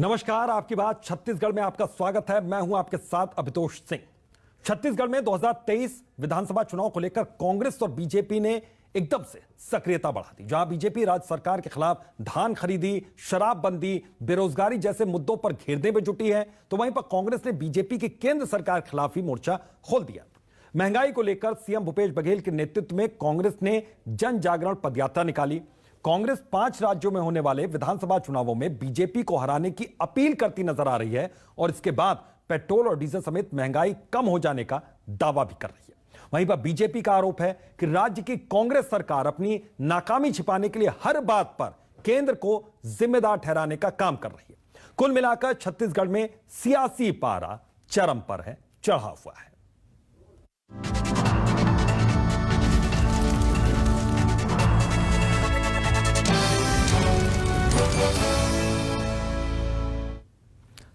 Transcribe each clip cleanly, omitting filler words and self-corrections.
नमस्कार, आपकी बात छत्तीसगढ़ में आपका स्वागत है। मैं हूं आपके साथ अभितोष सिंह। छत्तीसगढ़ में 2023 विधानसभा चुनाव को लेकर कांग्रेस और बीजेपी ने एकदम से सक्रियता बढ़ा दी। जहां बीजेपी राज्य सरकार के खिलाफ धान खरीदी, शराबबंदी, बेरोजगारी जैसे मुद्दों पर घेरने में जुटी है, तो वहीं पर कांग्रेस ने बीजेपी की केंद्र सरकार के खिलाफ ही मोर्चा खोल दिया। महंगाई को लेकर सीएम भूपेश बघेल के नेतृत्व में कांग्रेस ने जन जागरण पदयात्रा निकाली। कांग्रेस 5 राज्यों में होने वाले विधानसभा चुनावों में बीजेपी को हराने की अपील करती नजर आ रही है और इसके बाद पेट्रोल और डीजल समेत महंगाई कम हो जाने का दावा भी कर रही है। वहीं पर बीजेपी का आरोप है कि राज्य की कांग्रेस सरकार अपनी नाकामी छिपाने के लिए हर बात पर केंद्र को जिम्मेदार ठहराने का काम कर रही है। कुल मिलाकर छत्तीसगढ़ में सियासी पारा चरम पर है, चढ़ा हुआ है।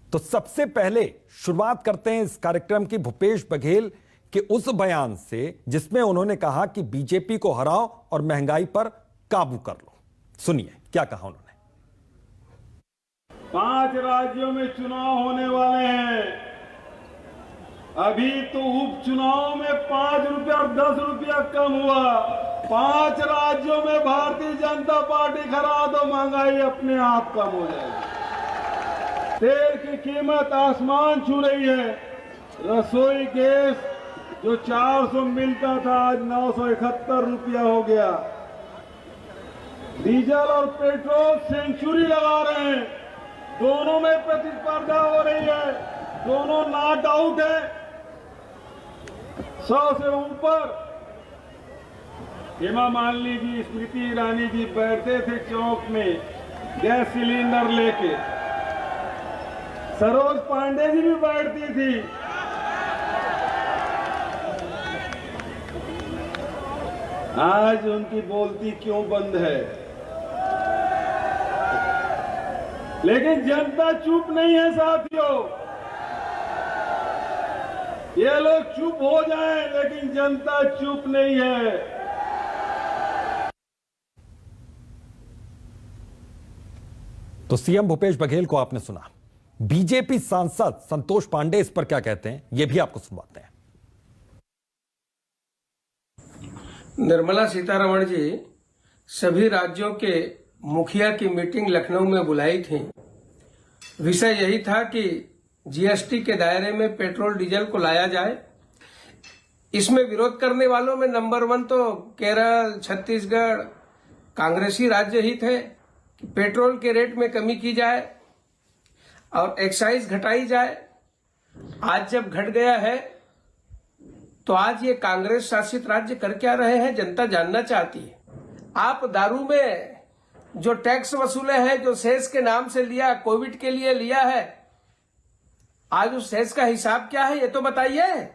तो सबसे पहले शुरुआत करते हैं इस कार्यक्रम की भूपेश बघेल के उस बयान से जिसमें उन्होंने कहा कि बीजेपी को हराओ और महंगाई पर काबू कर लो। सुनिए क्या कहा उन्होंने। 5 राज्यों में चुनाव होने वाले हैं। अभी तो उपचुनाव में 5 रुपया और 10 रुपया कम हुआ। 5 राज्यों में भारतीय जनता पार्टी खड़ा तो महंगाई अपने आप कम हो जाएगी। तेल की कीमत आसमान छू रही है। रसोई गैस जो 400 मिलता था आज 971 रुपया हो गया। डीजल और पेट्रोल सेंचुरी लगा रहे हैं। दोनों में प्रतिस्पर्धा हो रही है, दोनों नॉट आउट है 100 से ऊपर। हेमा मालिनी जी, स्मृति ईरानी जी बैठते थे चौक में गैस सिलेंडर लेके। सरोज पांडे जी भी बैठती थी। आज उनकी बोलती क्यों बंद है? लेकिन जनता चुप नहीं है साथियों। ये लोग चुप हो जाएं, लेकिन जनता चुप नहीं है। तो सीएम भूपेश बघेल को आपने सुना। बीजेपी सांसद संतोष पांडे इस पर क्या कहते हैं, यह भी आपको सुनवाते हैं। निर्मला सीतारमण जी सभी राज्यों के मुखिया की मीटिंग लखनऊ में बुलाई थी। विषय यही था कि जीएसटी के दायरे में पेट्रोल डीजल को लाया जाए। इसमें विरोध करने वालों में नंबर 1 तो केरल, छत्तीसगढ़ कांग्रेसी राज्य ही थे कि पेट्रोल के रेट में कमी की जाए और एक्साइज घटाई जाए। आज जब घट गया है तो आज ये कांग्रेस शासित राज्य कर क्या रहे हैं, जनता जानना चाहती है। आप दारू में जो टैक्स वसूले हैं, जो सेस के नाम से लिया, कोविड के लिए लिया है, आज उस सेस का हिसाब क्या है ये तो बताइए।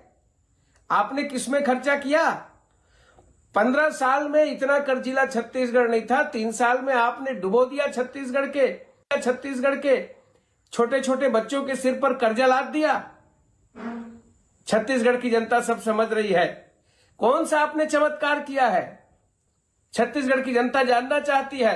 आपने किसमें खर्चा किया? 15 साल में इतना कर्जीला छत्तीसगढ़ नहीं था। 3 साल में आपने डुबो दिया छत्तीसगढ़ के छोटे छोटे बच्चों के सिर पर कर्जा लाद दिया। छत्तीसगढ़ की जनता सब समझ रही है कौन सा आपने चमत्कार किया है। छत्तीसगढ़ की जनता जानना चाहती है।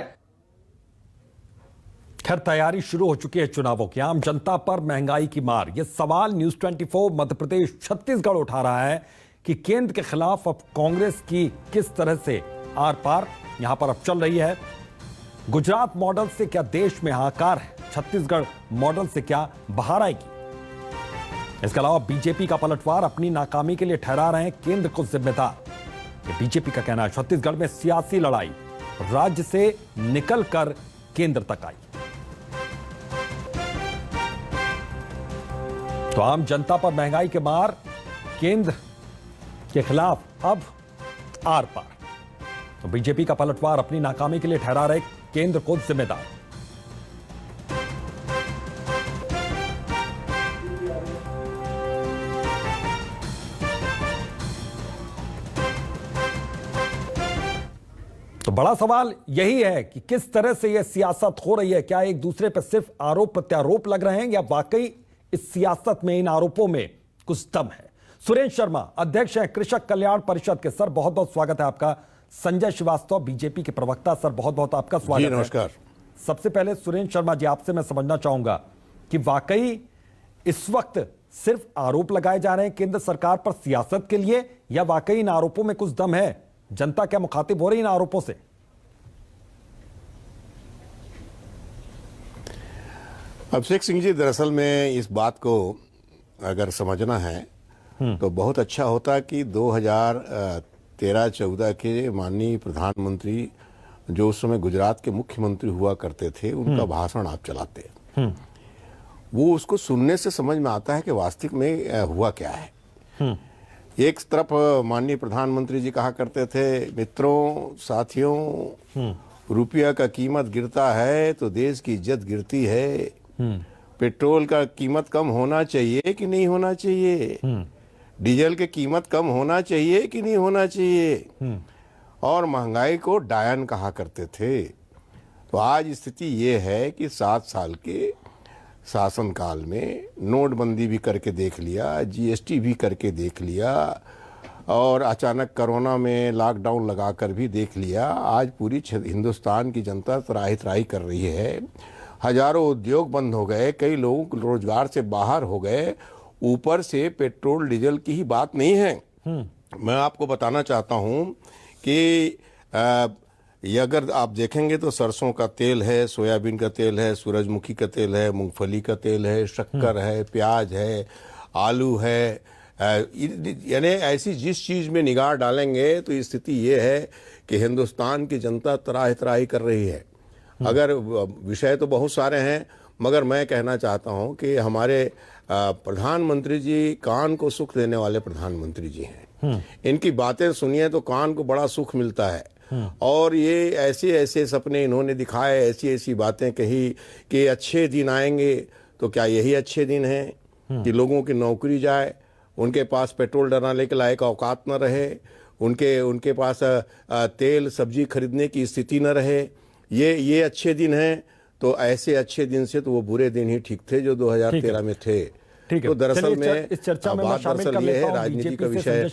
खैर, तैयारी शुरू हो चुकी है चुनावों की। आम जनता पर महंगाई की मार, यह सवाल न्यूज 24 मध्य प्रदेश छत्तीसगढ़ उठा रहा है कि केंद्र के खिलाफ अब कांग्रेस की किस तरह से आर पार यहां पर अब चल रही है। गुजरात मॉडल से क्या देश में हाहाकार है, छत्तीसगढ़ मॉडल से क्या बहार आएगी। इसके अलावा बीजेपी का पलटवार अपनी नाकामी के लिए ठहरा रहे हैं केंद्र को जिम्मेदार, ये बीजेपी का कहना है। छत्तीसगढ़ में सियासी लड़ाई राज्य से निकलकर केंद्र तक आई। तो आम जनता पर महंगाई के मार, केंद्र के खिलाफ अब आर पार। तो बीजेपी का पलटवार अपनी नाकामी के लिए ठहरा रहे केंद्र को जिम्मेदार। तो बड़ा सवाल यही है कि किस तरह से यह सियासत हो रही है। क्या एक दूसरे पर सिर्फ आरोप प्रत्यारोप लग रहे हैं या वाकई इस सियासत में, इन आरोपों में कुछ दम है। सुरेंद्र शर्मा अध्यक्ष हैं कृषक कल्याण परिषद के। सर बहुत बहुत स्वागत है आपका। संजय श्रीवास्तव बीजेपी के प्रवक्ता, सर बहुत बहुत आपका स्वागत है। नमस्कार। सबसे पहले सुरेंद्र शर्मा जी आपसे मैं समझना चाहूंगा कि वाकई इस वक्त सिर्फ आरोप लगाए जा रहे हैं केंद्र सरकार पर सियासत के लिए, या वाकई इन आरोपों में कुछ दम है? जनता क्या मुखातिब हो रही है इन आरोपों से? अभिषेक सिंह जी, दरअसल में इस बात को अगर समझना है तो बहुत अच्छा होता कि 2013-14 के माननीय प्रधानमंत्री जो उस समय गुजरात के मुख्यमंत्री हुआ करते थे, उनका भाषण आप चलाते। वो उसको सुनने से समझ में आता है कि वास्तविक में हुआ क्या है। एक तरफ माननीय प्रधानमंत्री जी कहा करते थे, मित्रों साथियों, रुपया का कीमत गिरता है तो देश की इज्जत गिरती है। पेट्रोल का कीमत कम होना चाहिए कि नहीं होना चाहिए, डीजल की कीमत कम होना चाहिए कि नहीं होना चाहिए, और महंगाई को डायन कहा करते थे। तो आज स्थिति ये है कि 7 साल के शासनकाल में नोटबंदी भी करके देख लिया, जीएसटी भी करके देख लिया, और अचानक कोरोना में लॉकडाउन लगाकर भी देख लिया। आज पूरी हिंदुस्तान की जनता त्राही त्राही कर रही है। हजारों उद्योग बंद हो गए, कई लोग रोजगार से बाहर हो गए, ऊपर से पेट्रोल डीजल की ही बात नहीं है। मैं आपको बताना चाहता हूं कि ये अगर आप देखेंगे तो सरसों का तेल है, सोयाबीन का तेल है, सूरजमुखी का तेल है, मूंगफली का तेल है, शक्कर है, प्याज है, आलू है, यानी ऐसी जिस चीज में निगाह डालेंगे तो स्थिति ये है कि हिंदुस्तान की जनता त्राही त्राही कर रही है। अगर विषय तो बहुत सारे हैं, मगर मैं कहना चाहता हूं कि हमारे प्रधानमंत्री जी कान को सुख देने वाले प्रधानमंत्री जी हैं। इनकी बातें सुनिए तो कान को बड़ा सुख मिलता है। और ये ऐसे ऐसे सपने इन्होंने दिखाए, ऐसी ऐसी बातें कही कि अच्छे दिन आएंगे। तो क्या यही अच्छे दिन हैं कि लोगों की नौकरी जाए, उनके पास पेट्रोल डलाने के लायक औकात न रहे, उनके पास तेल सब्जी खरीदने की स्थिति न रहे? ये अच्छे दिन हैं? तो ऐसे अच्छे दिन से तो वो बुरे दिन ही ठीक थे जो 2013 में थे। तो दरअसल में इस चर्चा में बात दरअसल ये है, राजनीति का विषय है,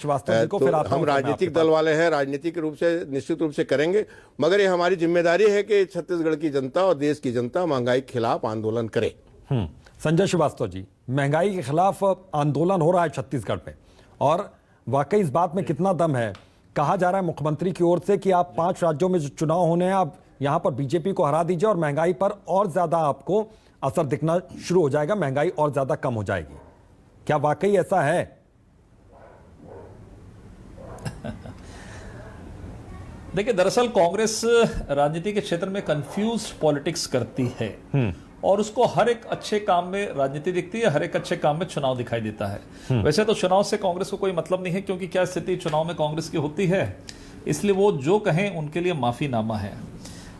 तो हम राजनीतिक दल वाले हैं, राजनीतिक रूप से निश्चित रूप से करेंगे, मगर ये हमारी जिम्मेदारी है कि छत्तीसगढ़ की जनता और देश की जनता महंगाई के खिलाफ आंदोलन करे। संजय श्रीवास्तव जी, महंगाई के खिलाफ आंदोलन हो रहा है छत्तीसगढ़ में, और वाकई इस बात में कितना दम है? कहा जा रहा है मुख्यमंत्री की ओर से कि आप 5 राज्यों में जो चुनाव होने हैं, आप यहां पर बीजेपी को हरा दीजिए और महंगाई पर और ज्यादा आपको असर दिखना शुरू हो जाएगा, महंगाई और ज्यादा कम हो जाएगी। क्या वाकई ऐसा है? देखिए, दरअसल कांग्रेस राजनीति के क्षेत्र में कंफ्यूज्ड पॉलिटिक्स करती है और उसको हर एक अच्छे काम में राजनीति दिखती है, हर एक अच्छे काम में चुनाव दिखाई देता है। वैसे तो चुनाव से कांग्रेस को कोई मतलब नहीं है, क्योंकि क्या स्थिति चुनाव में कांग्रेस की होती है, इसलिए वो जो कहें उनके लिए माफीनामा है।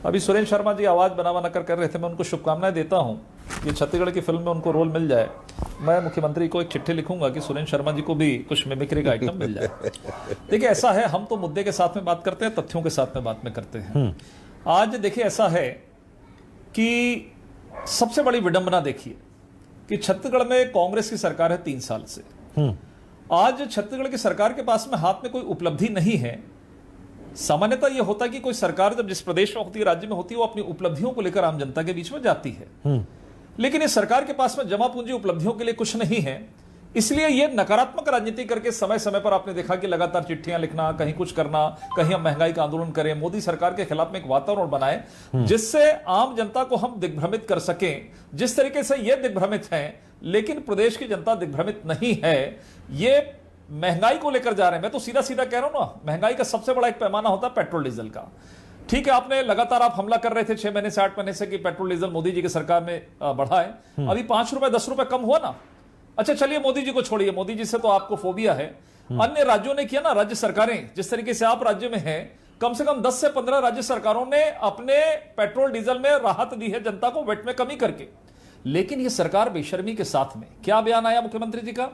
अभी सुरेंद्र शर्मा जी आवाज बना कर रहे थे, मैं उनको शुभकामनाएं देता हूं कि छत्तीसगढ़ की फिल्म में उनको रोल मिल जाए। मैं मुख्यमंत्री को एक चिट्ठी लिखूंगा कि सुरेंद्र शर्मा जी को भी कुछ मिमिक्री का आइटम मिल जाए। देखिए, ऐसा है, हम तो मुद्दे के साथ में बात करते हैं, तथ्यों के साथ में बात में करते हैं। आज देखिए, ऐसा है कि सबसे बड़ी विडंबना देखिए कि छत्तीसगढ़ में कांग्रेस की सरकार है 3 साल से। आज छत्तीसगढ़ की सरकार के पास में हाथ में कोई उपलब्धि नहीं है। सामान्यतः यह होता है कि कोई सरकार जब जिस प्रदेश में होती है, राज्य में होती है, वो अपनी उपलब्धियों को लेकर आम जनता के बीच में जाती है। लेकिन इस सरकार के पास में जमा पूंजी उपलब्धियों के लिए कुछ नहीं है, इसलिए यह नकारात्मक राजनीति करके समय समय पर आपने देखा कि लगातार चिट्ठियां लिखना, कहीं कुछ करना, कहीं हम महंगाई का आंदोलन करें, मोदी सरकार के खिलाफ में एक वातावरण बनाए जिससे आम जनता को हम दिग्भ्रमित कर सकें। जिस तरीके से ये दिग्भ्रमित हैं, लेकिन प्रदेश की जनता दिग्भ्रमित नहीं है। ये महंगाई को लेकर जा रहे हैं। मैं तो सीधा सीधा कह रहा हूं ना, महंगाई का सबसे बड़ा एक पैमाना होता है पेट्रोल डीजल का। ठीक है, आपने लगातार आप हमला कर रहे थे 6 महीने से 8 महीने से कि पेट्रोल डीजल मोदी जी की सरकार में बढ़ा है। अभी 5 रुपए 10 रुपए कम हुआ ना। अच्छा चलिए, मोदी जी को छोड़िए, मोदी जी से तो आपको फोबिया है। अन्य राज्यों ने किया ना, राज्य सरकारें, जिस तरीके से आप राज्य में हैं, कम से कम 10 से 15 राज्य सरकारों ने अपने पेट्रोल डीजल में राहत दी है जनता को, वेट में कमी करके। लेकिन यह सरकार बेशर्मी के साथ में क्या बयान आया मुख्यमंत्री जी का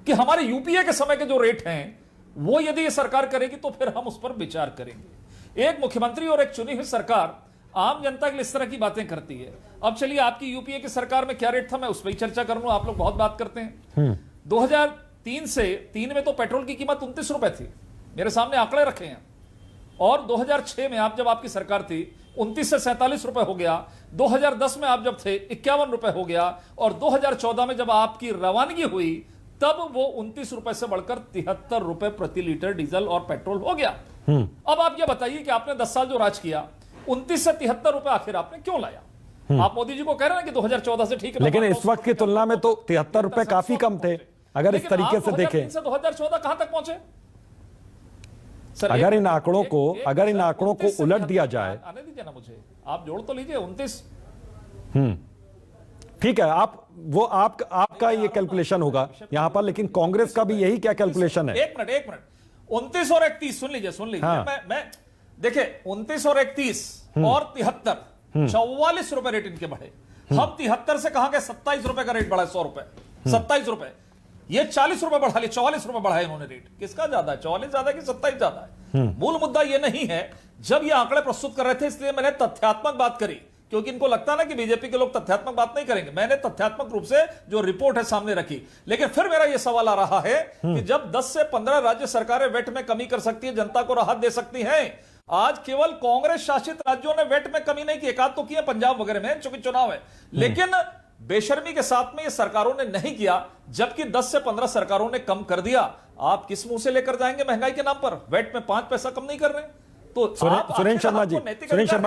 कि हमारे यूपीए के समय के जो रेट हैं वो यदि ये सरकार करेगी तो फिर हम उस पर विचार करेंगे। एक मुख्यमंत्री और एक चुनी हुई सरकार आम जनता के लिए इस तरह की बातें करती है। अब चलिए, आपकी यूपीए की सरकार में क्या रेट था, मैं उस पर ही चर्चा करूंगा। आप लोग बहुत बात करते हैं। 2003 से 3 में तो पेट्रोल की कीमत 29 रुपए थी, मेरे सामने आंकड़े रखे हैं। और 2006 में जब आपकी सरकार थी, 29 से 47 रुपए हो गया, 2010 में आप जब थे 51 रुपए हो गया, और 2014 में जब आपकी रवानगी हुई तब वो 29 रुपए से बढ़कर 73 रुपए प्रति लीटर डीजल और पेट्रोल हो गया। अब आप ये बताइए कि आपने 10 साल जो राज किया, 29 से 73 रुपए आखिर आपने क्यों लाया? आप मोदी जी को कह रहे हैं कि 2014 से ठीक है, लेकिन इस वक्त की तुलना में तो 73 रुपए काफी कम थे अगर इस तरीके से देखें। 2014 कहां तक पहुंचे सर? अगर इन आंकड़ों को उलट दिया जाए, आने दीजिए ना मुझे, आप जोड़ तो लीजिए 29। ठीक है, आपका ये कैलकुलेशन होगा यहां पर, लेकिन कांग्रेस का भी यही क्या कैलकुलेशन है? एक मिनट 29 और 31 सुन लीजिए। हाँ। मैं देखिए 29 और 31 और 73, 44 रुपए रेट इनके बढ़े। हम 73 से कहां गए? 27 रुपए का रेट बढ़ा है, 100 रुपए, 27 रुपए, ये 40 रुपए बढ़ा लिया, 44 रुपए बढ़ाए इन्होंने रेट। किसका ज्यादा है, 44 ज्यादा है कि 27 ज्यादा है? मूल मुद्दा ये नहीं है। जब ये आंकड़े प्रस्तुत कर रहे थे इसलिए मैंने तथ्यात्मक बात करी, क्योंकि इनको लगता है ना कि बीजेपी के लोग तथ्यात्मक बात नहीं करेंगे। मैंने तथ्यात्मक रूप से जो रिपोर्ट है सामने रखी। लेकिन फिर मेरा यह सवाल आ रहा है कि जब 10 से 15 राज्य सरकारें वेट में कमी कर सकती है, जनता को राहत दे सकती हैं, आज केवल कांग्रेस शासित राज्यों ने वेट में कमी नहीं की, एक आध तो किए पंजाब वगैरह में, चूंकि चुनाव है, लेकिन बेशर्मी के साथ में ये सरकारों ने नहीं किया, जबकि 10 से 15 सरकारों ने कम कर दिया। आप किस मुंह से लेकर जाएंगे महंगाई के नाम पर? वेट में 5 पैसा कम नहीं कर रहे। तो सुरेंद्र शर्मा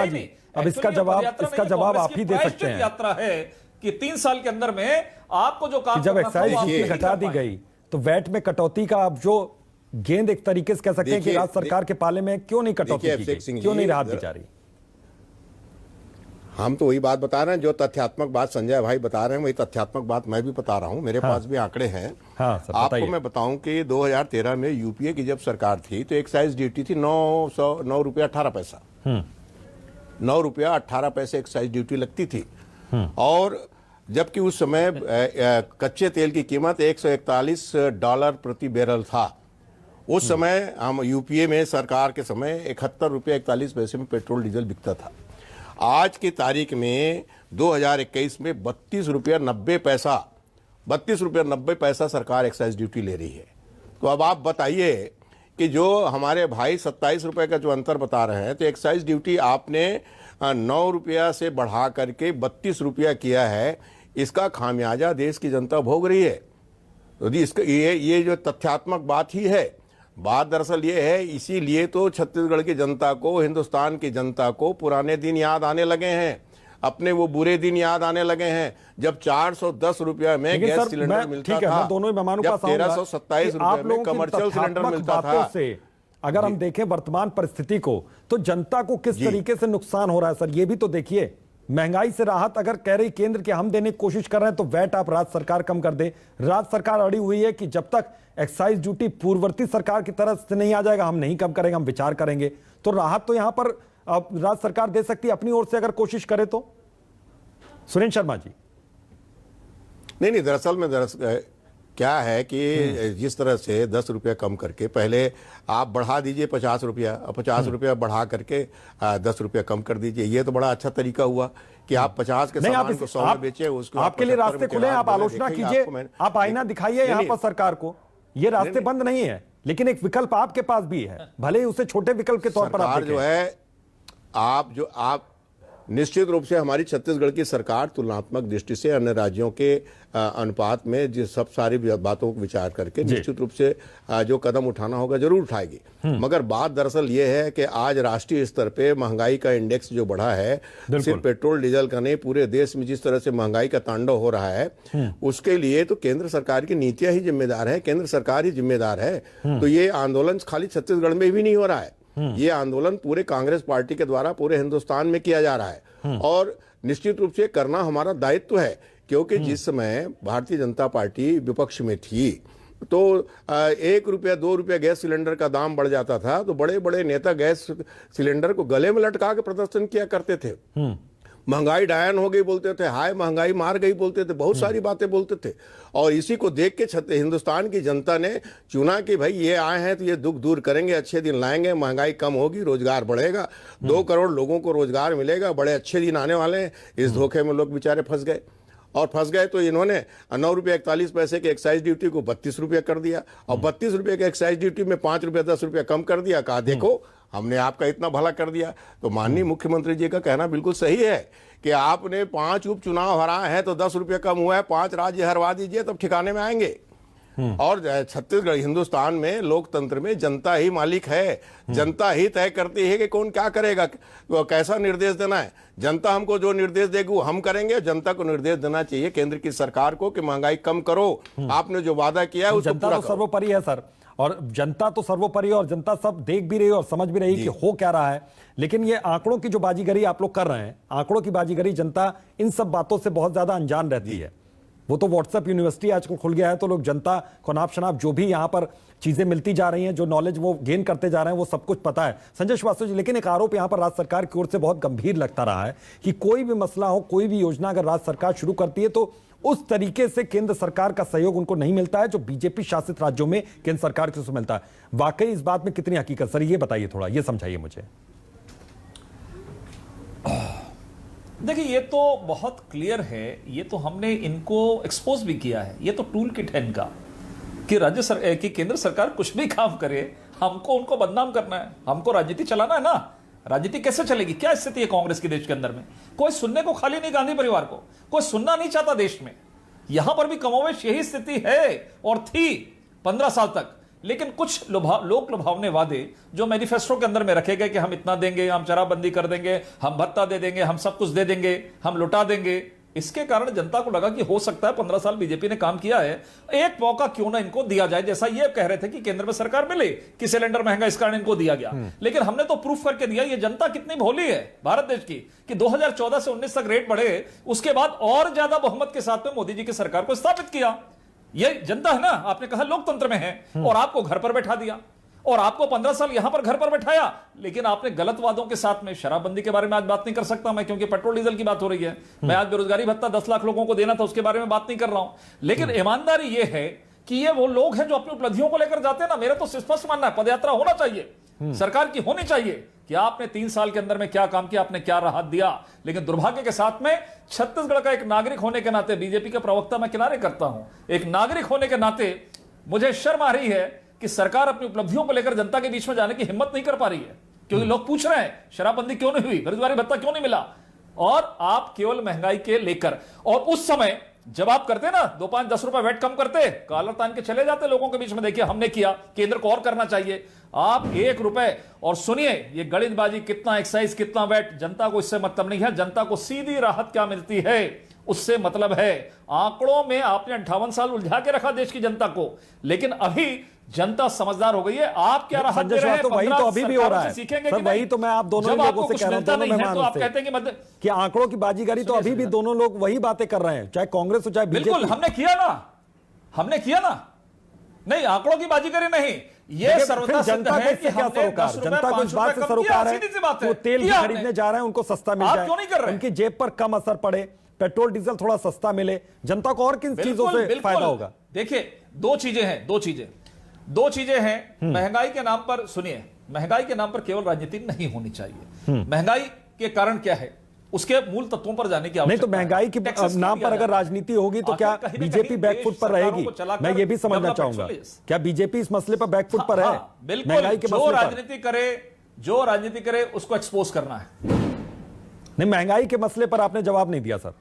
जी, अब इसका जवाब आप ही दे सकते हैं। यात्रा है कि 3 साल के अंदर में आपको जो काम, जब एक्साइज ड्यूटी घटा दी गई तो वैट में कटौती का आप जो गेंद एक तरीके से कह सकते हैं कि राज्य सरकार के पाले में क्यों नहीं कटौती की गई, क्यों नहीं राहत दी जा रही? हम तो वही बात बता रहे हैं, जो तथ्यात्मक बात संजय भाई बता रहे हैं वही तथ्यात्मक बात मैं भी बता रहा हूं। मेरे पास भी आंकड़े हैं। आपको मैं बताऊं कि 2013 में यूपीए की जब सरकार थी तो एक्साइज ड्यूटी थी 9 रुपया 18 पैसा, 9 रुपया 18 पैसे एक्साइज ड्यूटी लगती थी। और जबकि उस समय कच्चे तेल की कीमत $141 प्रति बैरल था। उस समय हम यूपीए में सरकार के समय 71 रुपया 41 पैसे में पेट्रोल डीजल बिकता था। आज की तारीख में 2021 में 32 रुपया 90 पैसा सरकार एक्साइज ड्यूटी ले रही है। तो अब आप बताइए कि जो हमारे भाई 27 रुपए का जो अंतर बता रहे हैं, तो एक्साइज ड्यूटी आपने 9 रुपया से बढ़ा करके 32 रुपया किया है, इसका खामियाजा देश की जनता भोग रही है। तो इसका ये जो तथ्यात्मक बात ही है। बात दरअसल ये है, इसीलिए तो छत्तीसगढ़ की जनता को, हिंदुस्तान की जनता को पुराने दिन याद आने लगे हैं, अपने वो बुरे दिन याद आने लगे हैं जब 410 रुपया में गैस सिलेंडर मिलता था, दोनों मेहमानों जब 1327 रुपए में कमर्शियल सिलेंडर मिलता था। अगर हम देखें वर्तमान परिस्थिति को, तो जनता को किस तरीके से नुकसान हो रहा है सर, ये भी तो देखिए। महंगाई से राहत अगर कह रही केंद्र के हम देने की कोशिश कर रहे हैं, तो वैट आप राज्य सरकार कम कर दे। राज्य सरकार अड़ी हुई है कि जब तक एक्साइज ड्यूटी पूर्ववर्ती सरकार की तरफ से नहीं आ जाएगा हम नहीं कम करेंगे, हम विचार करेंगे। तो राहत तो यहां पर राज्य सरकार दे सकती है अपनी ओर से अगर कोशिश करे तो। सुरेंद्र शर्मा जी, नहीं, दरअसल क्या है कि जिस तरह से 10 रुपया कम करके, पहले आप बढ़ा दीजिए 50 रुपया, 50 रुपया बढ़ा करके 10 रुपया कम कर दीजिए। ये तो बड़ा अच्छा तरीका हुआ कि आप 50 के सामान को 100 में बेचे, उसको आपके लिए रास्ते खुले, आप आलोचना कीजिए, आप आईना दिखाइए यहाँ पर सरकार को। ये रास्ते बंद नहीं है, लेकिन एक विकल्प आपके पास भी है, भले ही उसे छोटे विकल्प के तौर पर आप जो है। आप निश्चित रूप से हमारी छत्तीसगढ़ की सरकार तुलनात्मक दृष्टि से अन्य राज्यों के अनुपात में जिस सब सारी बातों को विचार करके निश्चित रूप से जो कदम उठाना होगा जरूर उठाएगी। मगर बात दरअसल ये है कि आज राष्ट्रीय स्तर पे महंगाई का इंडेक्स जो बढ़ा है, सिर्फ पेट्रोल डीजल का नहीं, पूरे देश में जिस तरह से महंगाई का तांडव हो रहा है, उसके लिए तो केंद्र सरकार की नीतियां ही जिम्मेदार है, केंद्र सरकार ही जिम्मेदार है। तो ये आंदोलन खाली छत्तीसगढ़ में भी नहीं हो रहा है, ये आंदोलन पूरे कांग्रेस पार्टी के द्वारा पूरे हिंदुस्तान में किया जा रहा है। और निश्चित रूप से करना हमारा दायित्व है, क्योंकि जिस समय भारतीय जनता पार्टी विपक्ष में थी तो 1 रुपया 2 रुपया गैस सिलेंडर का दाम बढ़ जाता था तो बड़े बड़े नेता गैस सिलेंडर को गले में लटका के प्रदर्शन किया करते थे। महंगाई डायन हो गई बोलते थे, हाय महंगाई मार गई बोलते थे, बहुत सारी बातें बोलते थे। और इसी को देख के हिंदुस्तान की जनता ने चुना कि भाई ये आए हैं तो ये दुख दूर करेंगे, अच्छे दिन लाएंगे, महंगाई कम होगी, रोजगार बढ़ेगा, 2 करोड़ लोगों को रोजगार मिलेगा, बड़े अच्छे दिन आने वाले हैं। इस धोखे में लोग बेचारे फंस गए, और फंस गए तो इन्होंने 9 रुपया 41 पैसे के एक्साइज ड्यूटी को 32 रुपया कर दिया, और 32 रुपये के एक्साइज ड्यूटी में 5 रुपया 10 रुपया कम कर दिया। कहा देखो हमने आपका इतना भला कर दिया। तो माननीय मुख्यमंत्री जी का कहना बिल्कुल सही है कि आपने 5 उपचुनाव हराए हैं तो 10 रुपये कम हुआ है, 5 राज्य हरवा दीजिए तब ठिकाने में आएंगे। और छत्तीसगढ़, हिंदुस्तान में लोकतंत्र में जनता ही मालिक है, जनता ही तय करती है कि कौन क्या करेगा, कैसा निर्देश देना है। जनता हमको जो निर्देश देगी वो हम करेंगे। जनता को निर्देश देना चाहिए केंद्र की सरकार को कि महंगाई कम करो, आपने जो वादा किया है उसको जनता पूरा तो करो। सर्वोपरि है सर, और जनता तो सर्वोपरि है, और जनता सब देख भी रही है और समझ भी रही है कि हो क्या रहा है। लेकिन ये आंकड़ों की जो बाजीगरी आप लोग कर रहे हैं, आंकड़ों की बाजीगरी, जनता इन सब बातों से बहुत ज्यादा अनजान रहती है। वो तो व्हाट्सएप यूनिवर्सिटी आजकल खुल गया है, तो लोग जनता को नाप शनाप जो भी यहाँ पर चीजें मिलती जा रही हैं, जो नॉलेज वो गेन करते जा रहे हैं, वो सब कुछ पता है। संजय श्रीवास्तव जी, लेकिन एक आरोप यहाँ पर राज्य सरकार की ओर से बहुत गंभीर लगता रहा है कि कोई भी मसला हो, कोई भी योजना अगर राज्य सरकार शुरू करती है तो उस तरीके से केंद्र सरकार का सहयोग उनको नहीं मिलता है जो बीजेपी शासित राज्यों में केंद्र सरकार से मिलता है। वाकई इस बात में कितनी हकीकत, सर ये बताइए, थोड़ा ये समझाइए मुझे। देखिए, ये तो बहुत क्लियर है, ये तो हमने इनको एक्सपोज भी किया है। ये तो टूल किट है इनका कि कि केंद्र सरकार कुछ भी काम करे, हमको उनको बदनाम करना है, हमको राजनीति चलाना है ना। राजनीति कैसे चलेगी? क्या स्थिति है कांग्रेस की देश के अंदर में? कोई सुनने को खाली नहीं, गांधी परिवार को कोई सुनना नहीं चाहता देश में। यहां पर भी कमोवेश यही स्थिति है और थी 15 साल तक। लेकिन कुछ लोक लुभावने वादे जो मैनिफेस्टो के अंदर में रखे गए कि हम इतना देंगे, हम शराबबंदी कर देंगे, हम भत्ता दे देंगे, हम सब कुछ दे देंगे, हम लुटा देंगे, इसके कारण जनता को लगा कि हो सकता है 15 साल बीजेपी ने काम किया है, एक मौका क्यों ना इनको दिया जाए। जैसा ये कह रहे थे कि केंद्र में सरकार मिले कि सिलेंडर महंगा, इस कारण इनको दिया गया। लेकिन हमने तो प्रूफ करके दिया, ये जनता कितनी भोली है भारत देश की, कि 2014 से 19 तक रेट बढ़े, उसके बाद और ज्यादा बहुमत के साथ में मोदी जी की सरकार को स्थापित किया। ये जनता है ना, आपने कहा लोकतंत्र में है, और आपको घर पर बैठा दिया, और आपको 15 साल यहां पर घर पर बैठाया। लेकिन आपने गलत वादों के साथ में, शराबबंदी के बारे में आज बात नहीं कर सकता मैं, क्योंकि पेट्रोल डीजल की बात हो रही है। मैं आज बेरोजगारी भत्ता 10 लाख लोगों को देना था, उसके बारे में बात नहीं कर रहा हूं। लेकिन ईमानदारी ये है कि ये वो लोग हैं जो अपनी उपलब्धियों को लेकर जाते हैं ना। मेरा तो स्पष्ट मानना है, पदयात्रा होना चाहिए, सरकार की होनी चाहिए कि आपने 3 साल के अंदर में क्या काम किया, आपने क्या राहत दिया। लेकिन दुर्भाग्य के साथ में छत्तीसगढ़ का एक नागरिक होने के नाते, बीजेपी का प्रवक्ता मैं किनारे करता हूं, एक नागरिक होने के नाते मुझे शर्म आ रही है कि सरकार अपनी उपलब्धियों को लेकर जनता के बीच में जाने की हिम्मत नहीं कर पा रही है। क्योंकि लोग पूछ रहे हैं शराबबंदी क्यों नहीं हुई, बेरोजगारी भत्ता क्यों नहीं मिला, और आप केवल महंगाई के लेकर, और उस समय जब आप करते ना 2, 5, 10 रुपए वेट कम करते, कॉलर तान के चले जाते लोगों के बीच में, देखिए हमने किया, केंद्र को और करना चाहिए। आप 1 रुपए, और सुनिए ये गणितबाजी, कितना एक्साइज, कितना वेट, जनता को इससे मतलब नहीं है। जनता को सीधी राहत क्या मिलती है उससे मतलब है। आंकड़ों में आपने 58 साल उलझा के रखा देश की जनता को, लेकिन अभी जनता समझदार हो गई है। आप क्या राहत दे रहे हैं? तो वही तो अभी भी हो रहा है सीखेंगे सर, वही तो मैं आप दोनों लोगों से कह रहा हूं, दोनों मेहमानों तो आप कहते हैं कि आंकड़ों की बाजीगरी तो अभी भी दोनों लोग वही बातें कर रहे हैं, चाहे कांग्रेस हो चाहे बीजेपी। बिल्कुल, हमने किया ना, नहीं आंकड़ों की बाजीगरी नहीं, ये सर्वथा जनता को इससे क्या सरोकार, जनता को इस बात से सरोकार है वो तेल खरीदने जा रहे हैं उनको सस्ता मिल जाए, क्यों नहीं कर रहे? उनकी जेब पर कम असर पड़े, पेट्रोल डीजल थोड़ा सस्ता मिले, जनता को और किन चीजों से फायदा होगा? देखिए, दो चीजें हैं। महंगाई के नाम पर, सुनिए, महंगाई के नाम पर केवल राजनीति नहीं होनी चाहिए। महंगाई के कारण क्या है, उसके मूल तत्वों पर जाने की आवश्यकता नहीं। तो महंगाई के नाम पर अगर राजनीति होगी तो क्या बीजेपी बैकफुट पर रहेगी? मैं ये भी समझना चाहूंगा, क्या बीजेपी इस मसले पर बैकफुट पर है? बिल्कुल, महंगाई के जो राजनीति करे उसको एक्सपोज करना है। नहीं, महंगाई के मसले पर आपने जवाब नहीं दिया सर।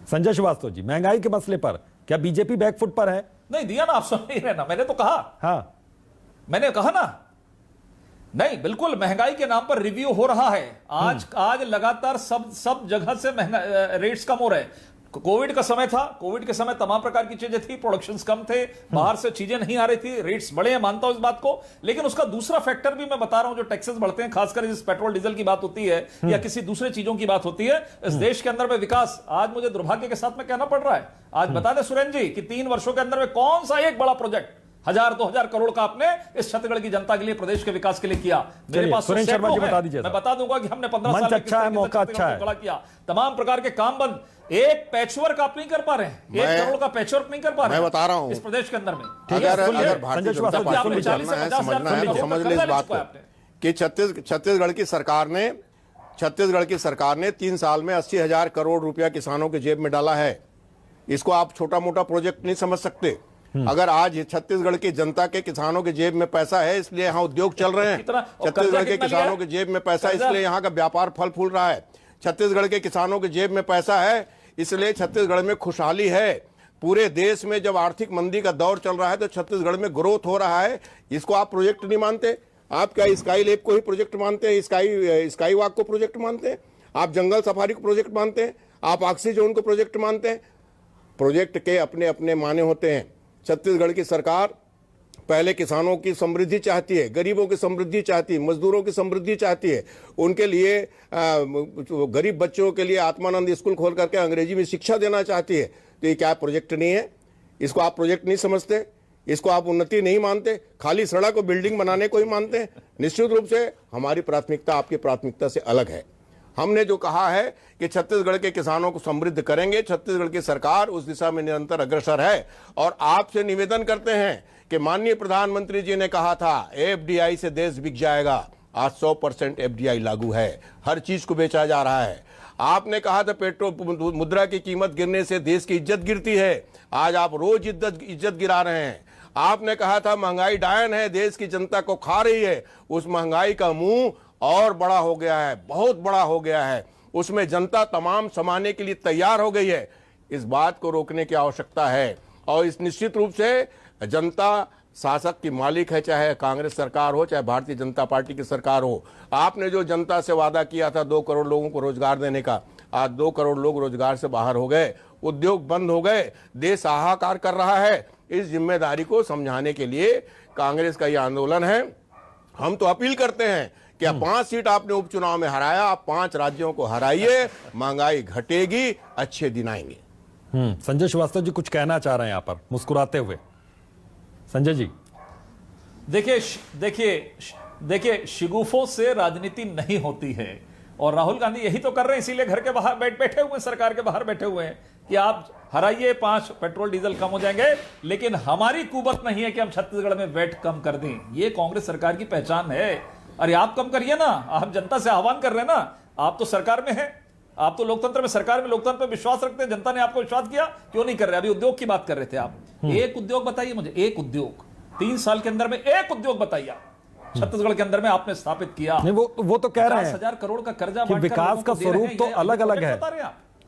संजय श्रीवास्तव जी, महंगाई के मसले पर क्या बीजेपी बैकफुट पर है? नहीं दिया ना, आप सुन नहीं रहे ना, मैंने तो कहा। हाँ, मैंने कहा ना, नहीं बिल्कुल, महंगाई के नाम पर रिव्यू हो रहा है। आज लगातार सब जगह से रेट्स कम हो रहे हैं। कोविड का समय था, कोविड के समय तमाम प्रकार की चीजें थी, प्रोडक्शंस कम थे, बाहर से चीजें नहीं आ रही थी, रेट्स बढ़े हैं, मानता हूं इस बात को। लेकिन उसका दूसरा फैक्टर भी मैं बता रहा हूं, जो टैक्सेस बढ़ते हैं, खासकर इस पेट्रोल डीजल की बात होती है या किसी दूसरे चीजों की बात होती है, इस देश के अंदर में विकास, आज मुझे दुर्भाग्य के साथ में कहना पड़ रहा है, आज बता दें सुरेंद्र जी कि 3 वर्षों के अंदर में कौन सा एक बड़ा प्रोजेक्ट 1000-2000 करोड़ का आपने इस छत्तीसगढ़ की जनता के लिए, प्रदेश के विकास के लिए किया? मेरे पास सुरेंद्र शर्मा जी बता दीजिए। मैं बता दूंगा कि हमने 15 साल अच्छा है, मौका अच्छा है, किया, तमाम प्रकार के काम बंद, एक पैचवर्क आप नहीं कर पा रहे हैं, 1 करोड़ का पैचवर्क नहीं कर पा रहे। मैं बता रहा हूं इस प्रदेश के अंदर में। अगर भारतीय जनता पार्टी को जानना है, समझना है, तो समझ ले इस बात को कि छत्तीसगढ़ की सरकार ने 3 साल में 80,000 करोड़ रुपया किसानों के जेब में डाला है। इसको आप छोटा मोटा प्रोजेक्ट नहीं समझ सकते। अगर आज छत्तीसगढ़ की जनता के किसानों के जेब में पैसा है इसलिए यहाँ उद्योग चल रहे हैं, छत्तीसगढ़ के किसानों के जेब में पैसा है इसलिए यहाँ का व्यापार फल फूल रहा है, छत्तीसगढ़ के किसानों के जेब में पैसा है इसलिए छत्तीसगढ़ में खुशहाली है। पूरे देश में जब आर्थिक मंदी का दौर चल रहा है तो छत्तीसगढ़ में ग्रोथ हो रहा है। इसको आप प्रोजेक्ट नहीं मानते? आप क्या स्काई लैब को ही प्रोजेक्ट मानते हैं? स्काई वॉक को प्रोजेक्ट मानते हैं? आप जंगल सफारी को प्रोजेक्ट मानते हैं? आप ऑक्सीजोन को प्रोजेक्ट मानते हैं? प्रोजेक्ट के अपने अपने माने होते हैं। छत्तीसगढ़ की सरकार पहले किसानों की समृद्धि चाहती है, गरीबों की समृद्धि चाहती है, मजदूरों की समृद्धि चाहती है। उनके लिए गरीब बच्चों के लिए आत्मानंद स्कूल खोल करके अंग्रेजी में शिक्षा देना चाहती है। तो ये क्या प्रोजेक्ट नहीं है? इसको आप प्रोजेक्ट नहीं समझते? इसको आप उन्नति नहीं मानते? खाली सड़क और बिल्डिंग बनाने को ही मानते हैं? निश्चित रूप से हमारी प्राथमिकता आपकी प्राथमिकता से अलग है। हमने जो कहा है कि छत्तीसगढ़ के किसानों को समृद्ध करेंगे, छत्तीसगढ़ की सरकार उस दिशा में निरंतर अग्रसर है। और आपसे निवेदन करते हैं कि माननीय प्रधानमंत्री जी ने कहा था एफडीआई से देश बिक जाएगा। आज 100% एफडीआई लागू है, हर चीज को बेचा जा रहा है। आपने कहा था पेट्रोल मुद्रा की कीमत गिरने से देश की इज्जत गिरती है, आज आप रोज इज्जत गिरा रहे हैं। आपने कहा था महंगाई डायन है, देश की जनता को खा रही है। उस महंगाई का मुंह और बड़ा हो गया है, बहुत बड़ा हो गया है। उसमें जनता तमाम समाने के लिए तैयार हो गई है। इस बात को रोकने की आवश्यकता है और इस निश्चित रूप से जनता शासक की मालिक है, चाहे कांग्रेस सरकार हो चाहे भारतीय जनता पार्टी की सरकार हो। आपने जो जनता से वादा किया था 2 करोड़ लोगों को रोजगार देने का, आज 2 करोड़ लोग रोजगार से बाहर हो गए, उद्योग बंद हो गए, देश हाहाकार कर रहा है। इस जिम्मेदारी को समझाने के लिए कांग्रेस का यह आंदोलन है। हम तो अपील करते हैं कि 5 सीट आपने उपचुनाव में हराया, आप 5 राज्यों को हराइए, महंगाई घटेगी, अच्छे दिन आएंगे। संजय श्रीवास्तव जी कुछ कहना चाह रहे हैं यहाँ पर मुस्कुराते हुए। संजय जी देखिए शिगुफों से राजनीति नहीं होती है और राहुल गांधी यही तो कर रहे हैं, इसीलिए घर के बाहर बैठे हुए हैं, सरकार के बाहर बैठे हुए हैं कि आप हराइए, 5 पेट्रोल डीजल कम हो जाएंगे। लेकिन हमारी कुवत नहीं है कि हम छत्तीसगढ़ में वैट कम कर दें। ये कांग्रेस सरकार की पहचान है। अरे आप कम करिए ना, आप जनता से आह्वान कर रहे हैं ना, आप तो सरकार में है, आप तो लोकतंत्र में, सरकार में लोकतंत्र पर विश्वास रखते हैं। जनता ने आपको विश्वास किया, क्यों नहीं कर रहे? अभी उद्योग की बात कर रहे थे आप, एक उद्योग बताइए मुझे, एक उद्योग 3 साल के अंदर में एक उद्योग बताइए छत्तीसगढ़ के अंदर में आपने स्थापित किया। नहीं, वो तो कह रहे हैं 50,000 करोड़ का कर्जा कि विकास का स्वरूप तो अलग अलग है,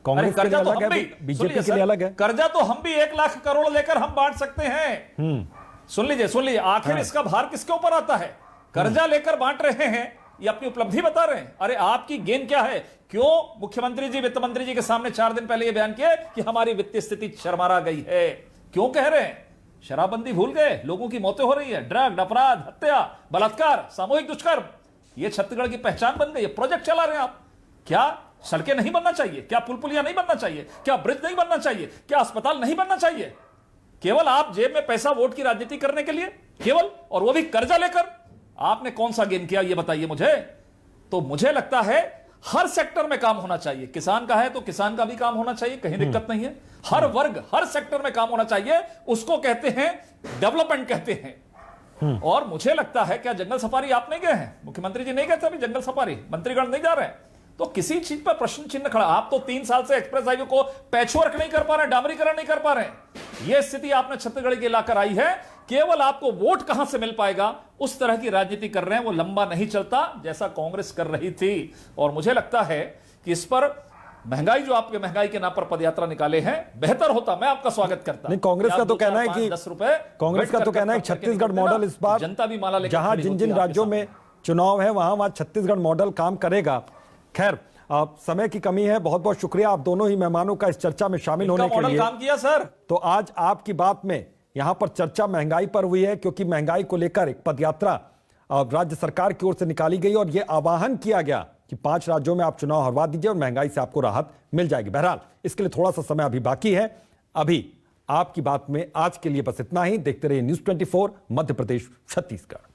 कांग्रेस के लिए अलग है, बीजेपी के लिए अलग है। कर्जा तो हम भी 1 लाख करोड़ लेकर हम बांट सकते हैं। सुन लीजिए, आखिर इसका भार किसके ऊपर आता है? कर्जा लेकर बांट रहे हैं, ये अपनी उपलब्धि बता रहे हैं। अरे आपकी गेन क्या है? क्यों मुख्यमंत्री जी, वित्त मंत्री जी के सामने 4 दिन पहले ये बयान किया कि हमारी वित्तीय स्थिति शर्मारा गई है? क्यों कह रहे हैं? शराबबंदी भूल गए? लोगों की मौतें हो रही है, ड्रग, अपराध, हत्या, बलात्कार, सामूहिक दुष्कर्म, ये छत्तीसगढ़ की पहचान बन गई है। प्रोजेक्ट चला रहे हैं आप। क्या सड़कें नहीं बनना चाहिए? क्या पुल पुलिया नहीं बनना चाहिए? क्या ब्रिज नहीं बनना चाहिए? क्या अस्पताल नहीं बनना चाहिए? केवल आप जेब में पैसा, वोट की राजनीति करने के लिए केवल, और वो भी कर्जा लेकर। आपने कौन सा गेन किया ये बताइए मुझे। तो मुझे लगता है हर सेक्टर में काम होना चाहिए। किसान का है तो किसान का भी काम होना चाहिए, कहीं दिक्कत नहीं है। हर वर्ग, हर सेक्टर में काम होना चाहिए, उसको कहते हैं डेवलपमेंट कहते हैं। और मुझे लगता है, क्या जंगल सफारी आप नहीं गए हैं? मुख्यमंत्री जी नहीं गए थे अभी जंगल सफारी, मंत्रीगण नहीं जा रहे हैं, तो किसी चीज पर प्रश्न चिन्ह खड़ा। आप तो 3 साल से एक्सप्रेस हाईवे को पैचवर्क नहीं कर पा रहे, डामरीकरण नहीं कर पा रहे। यह स्थिति आपने छत्तीसगढ़ के लाकर आई है। केवल आपको वोट कहां से मिल पाएगा, उस तरह की राजनीति कर रहे हैं। वो लंबा नहीं चलता जैसा कांग्रेस कर रही थी। और मुझे लगता है कि इस पर महंगाई, जो आपके महंगाई के नाम पर पदयात्रा निकाले हैं, बेहतर होता। मैं आपका स्वागत करता। नहीं, कांग्रेस का तो कहना है कि 10 रुपए, कांग्रेस का तो कहना है कि छत्तीसगढ़ मॉडल इस बार, जनता भी माला लेकर जहां जिन राज्यों में चुनाव है वहां छत्तीसगढ़ मॉडल काम करेगा। खैर, समय की कमी है। बहुत बहुत शुक्रिया आप दोनों ही मेहमानों का इस चर्चा में शामिल होने के लिए। काम किया सर। तो आज आपकी बात में यहां पर चर्चा महंगाई पर हुई है, क्योंकि महंगाई को लेकर एक पदयात्रा राज्य सरकार की ओर से निकाली गई और यह आह्वान किया गया कि 5 राज्यों में आप चुनाव हरवा दीजिए और महंगाई से आपको राहत मिल जाएगी। बहरहाल इसके लिए थोड़ा सा समय अभी बाकी है। अभी आपकी बात में आज के लिए बस इतना ही। देखते रहिए न्यूज़ 24 मध्य प्रदेश छत्तीसगढ़।